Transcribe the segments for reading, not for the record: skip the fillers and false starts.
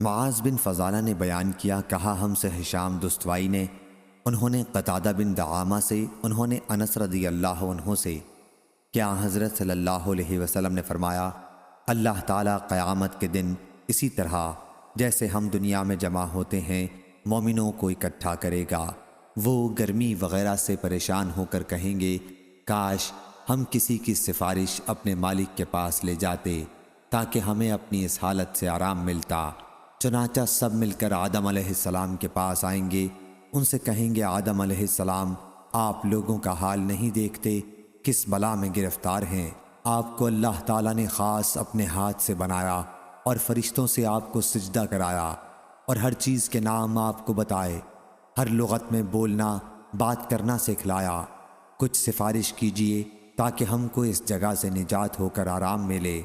معاذ بن فضالہ نے بیان کیا، کہا ہم سے ہشام دستوائی نے، انہوں نے قتادہ بن دعامہ سے، انہوں نے انس رضی اللہ عنہ سے، کیا حضرت صلی اللہ علیہ وسلم نے فرمایا، اللہ تعالیٰ قیامت کے دن اسی طرح جیسے ہم دنیا میں جمع ہوتے ہیں مومنوں کو اکٹھا کرے گا۔ وہ گرمی وغیرہ سے پریشان ہو کر کہیں گے، کاش ہم کسی کی سفارش اپنے مالک کے پاس لے جاتے تاکہ ہمیں اپنی اس حالت سے آرام ملتا۔ چنانچہ سب مل کر آدم علیہ السلام کے پاس آئیں گے، ان سے کہیں گے، آدم علیہ السلام، آپ لوگوں کا حال نہیں دیکھتے، کس بلا میں گرفتار ہیں؟ آپ کو اللہ تعالیٰ نے خاص اپنے ہاتھ سے بنایا اور فرشتوں سے آپ کو سجدہ کرایا اور ہر چیز کے نام آپ کو بتائے، ہر لغت میں بولنا بات کرنا سکھلایا۔ کچھ سفارش کیجئے تاکہ ہم کو اس جگہ سے نجات ہو کر آرام ملے۔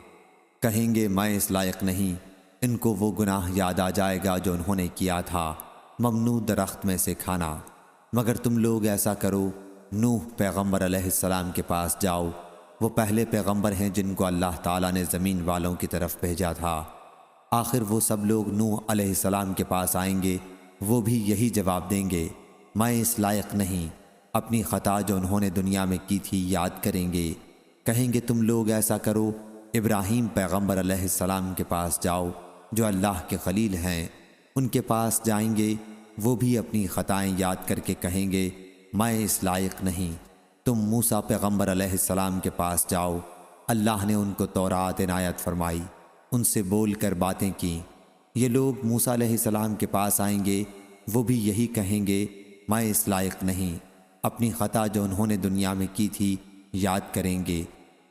کہیں گے، میں اس لائق نہیں۔ ان کو وہ گناہ یاد آ جائے گا جو انہوں نے کیا تھا، ممنوع درخت میں سے کھانا۔ مگر تم لوگ ایسا کرو، نوح پیغمبر علیہ السلام کے پاس جاؤ، وہ پہلے پیغمبر ہیں جن کو اللہ تعالیٰ نے زمین والوں کی طرف بھیجا تھا۔ آخر وہ سب لوگ نوح علیہ السلام کے پاس آئیں گے، وہ بھی یہی جواب دیں گے، میں اس لائق نہیں۔ اپنی خطا جو انہوں نے دنیا میں کی تھی یاد کریں گے۔ کہیں گے، تم لوگ ایسا کرو، ابراہیم پیغمبر علیہ السلام کے پاس جاؤ جو اللہ کے خلیل ہیں، ان کے پاس جائیں گے، وہ بھی اپنی خطائیں یاد کر کے کہیں گے، میں اس لائق نہیں۔ تم موسیٰ پیغمبر علیہ السلام کے پاس جاؤ، اللہ نے ان کو تورات عنایت فرمائی، ان سے بول کر باتیں کیں۔ یہ لوگ موسیٰ علیہ السلام کے پاس آئیں گے، وہ بھی یہی کہیں گے، میں اس لائق نہیں۔ اپنی خطا جو انہوں نے دنیا میں کی تھی یاد کریں گے۔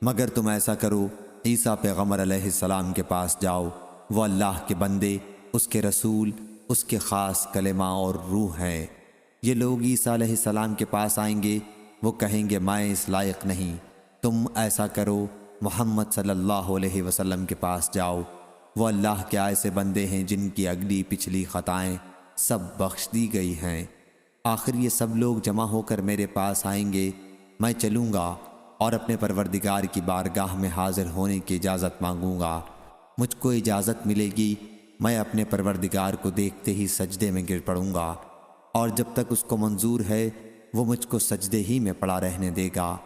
مگر تم ایسا کرو، عیسیٰ پیغمبر علیہ السلام کے پاس جاؤ، وہ اللہ کے بندے، اس کے رسول، اس کے خاص کلمہ اور روح ہیں۔ یہ لوگ عیسیٰ علیہ السلام کے پاس آئیں گے، وہ کہیں گے، میں اس لائق نہیں۔ تم ایسا کرو، محمد صلی اللہ علیہ وسلم کے پاس جاؤ، وہ اللہ کے ایسے بندے ہیں جن کی اگلی پچھلی خطائیں سب بخش دی گئی ہیں۔ آخر یہ سب لوگ جمع ہو کر میرے پاس آئیں گے، میں چلوں گا اور اپنے پروردگار کی بارگاہ میں حاضر ہونے کی اجازت مانگوں گا۔ مجھ کو اجازت ملے گی، میں اپنے پروردگار کو دیکھتے ہی سجدے میں گر پڑوں گا، اور جب تک اس کو منظور ہے وہ مجھ کو سجدے ہی میں پڑا رہنے دے گا۔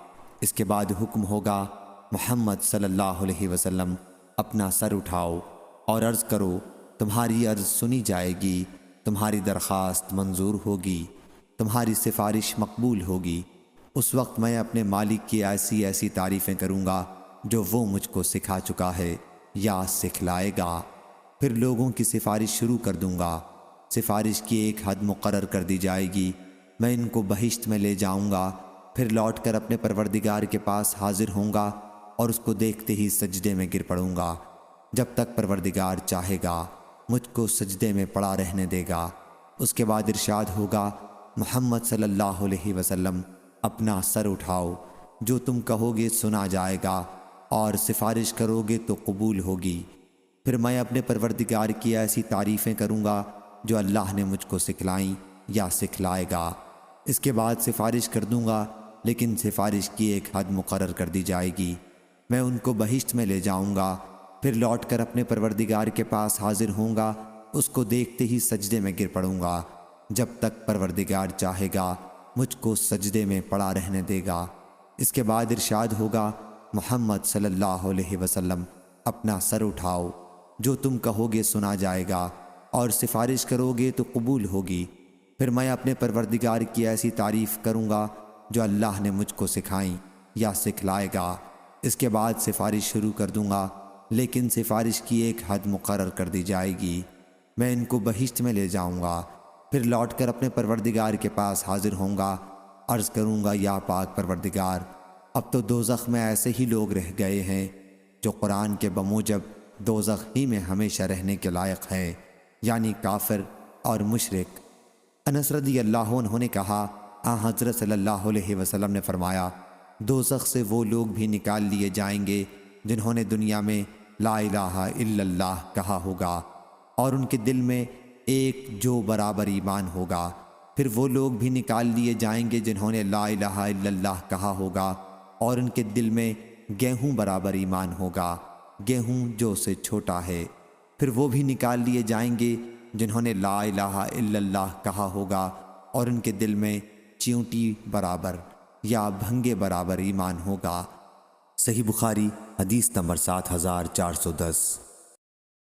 اس کے بعد حکم ہوگا، محمد صلی اللہ علیہ وسلم، اپنا سر اٹھاؤ اور عرض کرو، تمہاری عرض سنی جائے گی، تمہاری درخواست منظور ہوگی، تمہاری سفارش مقبول ہوگی۔ اس وقت میں اپنے مالک کی ایسی ایسی تعریفیں کروں گا جو وہ مجھ کو سکھا چکا ہے یا سکھلائے گا۔ پھر لوگوں کی سفارش شروع کر دوں گا۔ سفارش کی ایک حد مقرر کر دی جائے گی، میں ان کو بہشت میں لے جاؤں گا، پھر لوٹ کر اپنے پروردگار کے پاس حاضر ہوں گا اور اس کو دیکھتے ہی سجدے میں گر پڑوں گا، جب تک پروردگار چاہے گا مجھ کو سجدے میں پڑا رہنے دے گا۔ اس کے بعد ارشاد ہوگا، محمد صلی اللہ علیہ وسلم، اپنا سر اٹھاؤ، جو تم کہو گے سنا جائے گا اور سفارش کرو گے تو قبول ہوگی۔ پھر میں اپنے پروردگار کی ایسی تعریفیں کروں گا جو اللہ نے مجھ کو سکھلائیں یا سکھلائے گا۔ اس کے بعد سفارش کر دوں گا، لیکن سفارش کی ایک حد مقرر کر دی جائے گی، میں ان کو بہشت میں لے جاؤں گا، پھر لوٹ کر اپنے پروردگار کے پاس حاضر ہوں گا، اس کو دیکھتے ہی سجدے میں گر پڑوں گا، جب تک پروردگار چاہے گا مجھ کو سجدے میں پڑا رہنے دے گا۔ اس کے بعد ارشاد ہوگا، محمد صلی اللہ علیہ وسلم، اپنا سر اٹھاؤ، جو تم کہو گے سنا جائے گا اور سفارش کرو گے تو قبول ہوگی۔ پھر میں اپنے پروردگار کی ایسی تعریف کروں گا جو اللہ نے مجھ کو سکھائیں یا سکھلائے گا۔ اس کے بعد سفارش شروع کر دوں گا، لیکن سفارش کی ایک حد مقرر کر دی جائے گی، میں ان کو بہشت میں لے جاؤں گا، پھر لوٹ کر اپنے پروردگار کے پاس حاضر ہوں گا، عرض کروں گا، یا پاک پروردگار، اب تو دوزخ میں ایسے ہی لوگ رہ گئے ہیں جو قرآن کے بموجب دوزخ ہی میں ہمیشہ رہنے کے لائق ہیں، یعنی کافر اور مشرک۔ انس رضی اللہ عنہ نے کہا، حضرت صلی اللہ علیہ وسلم نے فرمایا، دوزخ سے وہ لوگ بھی نکال لیے جائیں گے جنہوں نے دنیا میں لا الہ الا اللہ کہا ہوگا اور ان کے دل میں ایک جو برابر ایمان ہوگا۔ پھر وہ لوگ بھی نکال لیے جائیں گے جنہوں نے لا الہ الا اللہ کہا ہوگا اور ان کے دل میں گیہوں برابر ایمان ہوگا، گیہوں جو سے چھوٹا ہے۔ پھر وہ بھی نکال لیے جائیں گے جنہوں نے لا الہ الا اللہ کہا ہوگا اور ان کے دل میں چیونٹی برابر یا بھنگے برابر ایمان ہوگا۔ صحیح بخاری حدیث نمبر 7410۔